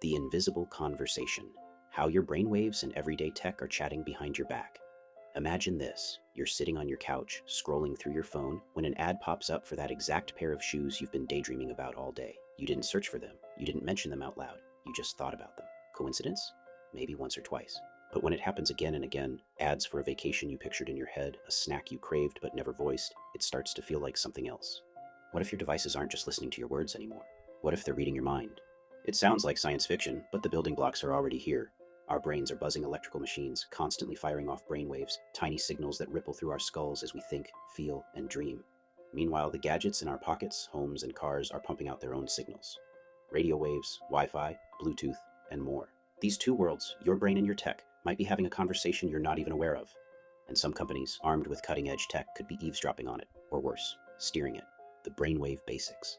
The invisible conversation. How your brainwaves and everyday tech are chatting behind your back. Imagine this. You're sitting on your couch, scrolling through your phone, when an ad pops up for that exact pair of shoes you've been daydreaming about all day. You didn't search for them. You didn't mention them out loud. You just thought about them. Coincidence? Maybe once or twice. But when it happens again and again, ads for a vacation you pictured in your head, a snack you craved but never voiced, it starts to feel like something else. What if your devices aren't just listening to your words anymore? What if they're reading your mind? It sounds like science fiction, but the building blocks are already here. Our brains are buzzing electrical machines, constantly firing off brainwaves, tiny signals that ripple through our skulls as we think, feel, and dream. Meanwhile, the gadgets in our pockets, homes, and cars are pumping out their own signals. Radio waves, Wi-Fi, Bluetooth, and more. These two worlds, your brain and your tech, might be having a conversation you're not even aware of. And some companies, armed with cutting-edge tech, could be eavesdropping on it, or worse, steering it. The brainwave basics.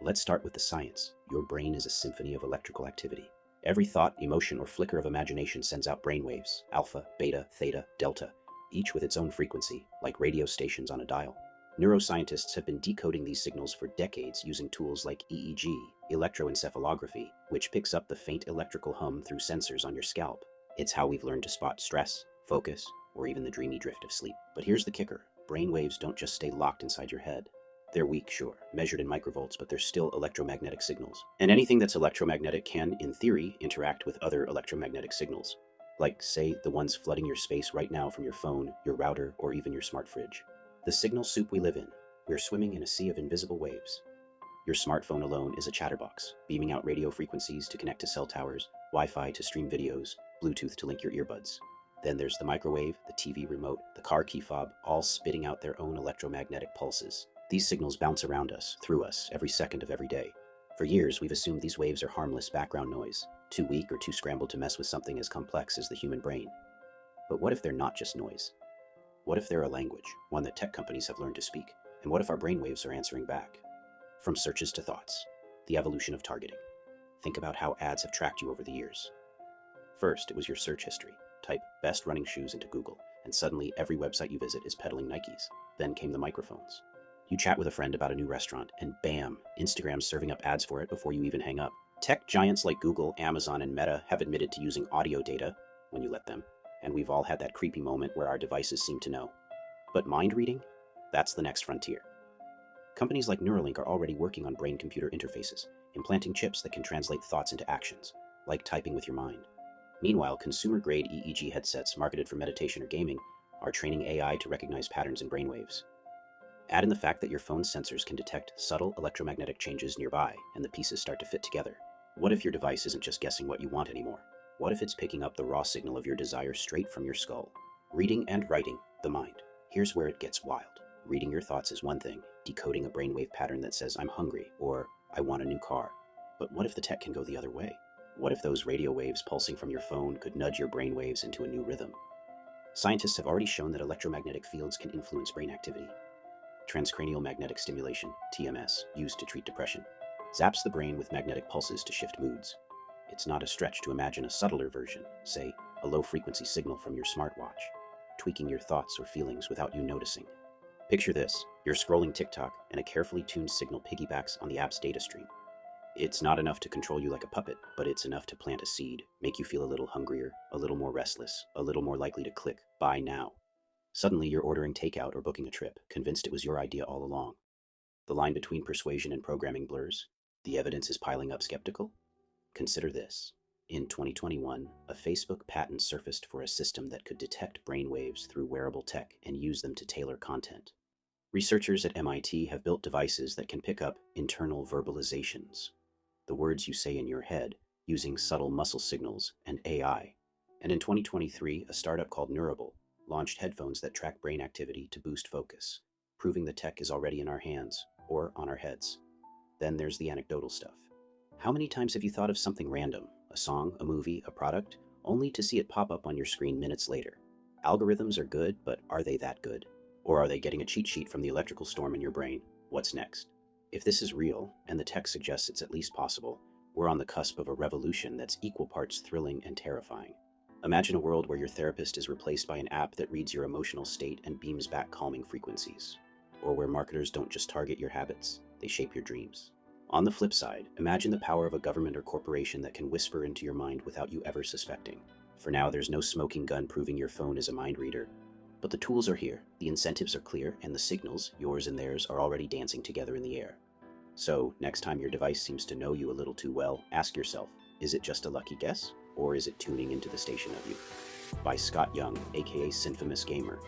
Let's start with the science. Your brain is a symphony of electrical activity. Every thought, emotion, or flicker of imagination sends out brainwaves, alpha, beta, theta, delta, each with its own frequency, like radio stations on a dial. Neuroscientists have been decoding these signals for decades using tools like EEG, electroencephalography, which picks up the faint electrical hum through sensors on your scalp. It's how we've learned to spot stress, focus, or even the dreamy drift of sleep. But here's the kicker. Brainwaves don't just stay locked inside your head. They're weak, sure, measured in microvolts, but they're still electromagnetic signals. And anything that's electromagnetic can, in theory, interact with other electromagnetic signals, like, say, the ones flooding your space right now from your phone, your router, or even your smart fridge. The signal soup we live in. We're swimming in a sea of invisible waves. Your smartphone alone is a chatterbox, beaming out radio frequencies to connect to cell towers, Wi-Fi to stream videos, Bluetooth to link your earbuds. Then there's the microwave, the TV remote, the car key fob, all spitting out their own electromagnetic pulses. These signals bounce around us, through us, every second of every day. For years, we've assumed these waves are harmless background noise, too weak or too scrambled to mess with something as complex as the human brain. But what if they're not just noise? What if they're a language, one that tech companies have learned to speak? And what if our brainwaves are answering back? From searches to thoughts, the evolution of targeting. Think about how ads have tracked you over the years. First, it was your search history. Type best running shoes into Google, and suddenly every website you visit is peddling Nikes. Then came the microphones. You chat with a friend about a new restaurant, and bam, Instagram's serving up ads for it before you even hang up. Tech giants like Google, Amazon, and Meta have admitted to using audio data, when you let them, and we've all had that creepy moment where our devices seem to know. But mind reading? That's the next frontier. Companies like Neuralink are already working on brain-computer interfaces, implanting chips that can translate thoughts into actions, like typing with your mind. Meanwhile, consumer-grade EEG headsets marketed for meditation or gaming are training AI to recognize patterns in brainwaves. Add in the fact that your phone's sensors can detect subtle electromagnetic changes nearby, and the pieces start to fit together. What if your device isn't just guessing what you want anymore? What if it's picking up the raw signal of your desire straight from your skull? Reading and writing, the mind. Here's where it gets wild. Reading your thoughts is one thing, decoding a brainwave pattern that says, "I'm hungry," or "I want a new car." But what if the tech can go the other way? What if those radio waves pulsing from your phone could nudge your brainwaves into a new rhythm? Scientists have already shown that electromagnetic fields can influence brain activity. Transcranial magnetic stimulation, TMS, used to treat depression, zaps the brain with magnetic pulses to shift moods. It's not a stretch to imagine a subtler version, say, a low-frequency signal from your smartwatch, tweaking your thoughts or feelings without you noticing. Picture this, you're scrolling TikTok and a carefully tuned signal piggybacks on the app's data stream. It's not enough to control you like a puppet, but it's enough to plant a seed, make you feel a little hungrier, a little more restless, a little more likely to click, buy now. Suddenly you're ordering takeout or booking a trip, convinced it was your idea all along. The line between persuasion and programming blurs. The evidence is piling up. Skeptical? Consider this. In 2021, a Facebook patent surfaced for a system that could detect brainwaves through wearable tech and use them to tailor content. Researchers at MIT have built devices that can pick up internal verbalizations, the words you say in your head, using subtle muscle signals and AI. And in 2023, a startup called Neurable launched headphones that track brain activity to boost focus, proving the tech is already in our hands, or on our heads. Then there's the anecdotal stuff. How many times have you thought of something random, a song, a movie, a product, only to see it pop up on your screen minutes later? Algorithms are good, but are they that good? Or are they getting a cheat sheet from the electrical storm in your brain? What's next? If this is real, and the tech suggests it's at least possible, we're on the cusp of a revolution that's equal parts thrilling and terrifying. Imagine a world where your therapist is replaced by an app that reads your emotional state and beams back calming frequencies. Or where marketers don't just target your habits, they shape your dreams. On the flip side, imagine the power of a government or corporation that can whisper into your mind without you ever suspecting. For now, there's no smoking gun proving your phone is a mind reader. But the tools are here, the incentives are clear, and the signals, yours and theirs, are already dancing together in the air. So, next time your device seems to know you a little too well, ask yourself, is it just a lucky guess, or is it tuning into the station of you? By Scott Young, aka Synfamous Gamer.